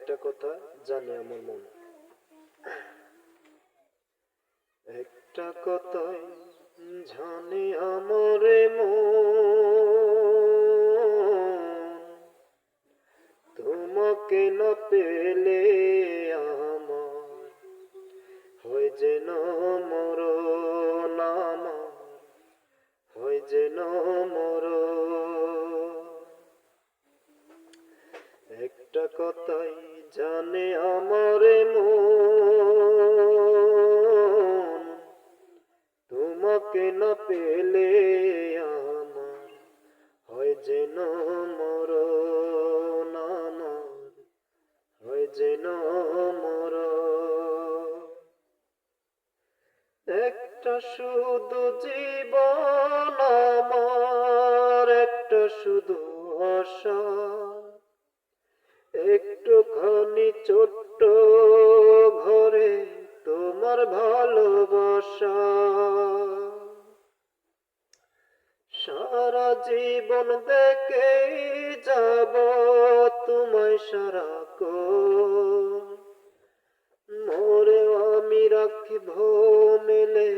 একটা কথা জানে আমার মন, একটা কথাই জানে আমরে মন, তোমাকে না পেলে আমার হয় যেন মরণ, আমার হয় যেন মরণ। একটা কথাই জানে আমারে মন, তোমাকে না পেলে আমার হয় যেন মরণ, আমার হয় যেন মরণ। একটা শুধু জীবন আমার, একটা শুধু আশা, একটুখানি ছোট্ট ঘরে তোমার ভালোবাসা। সারা জীবন দেখেই যাব তোমায় সারাক্ষণ, মরেও আমি রাখিব মেলে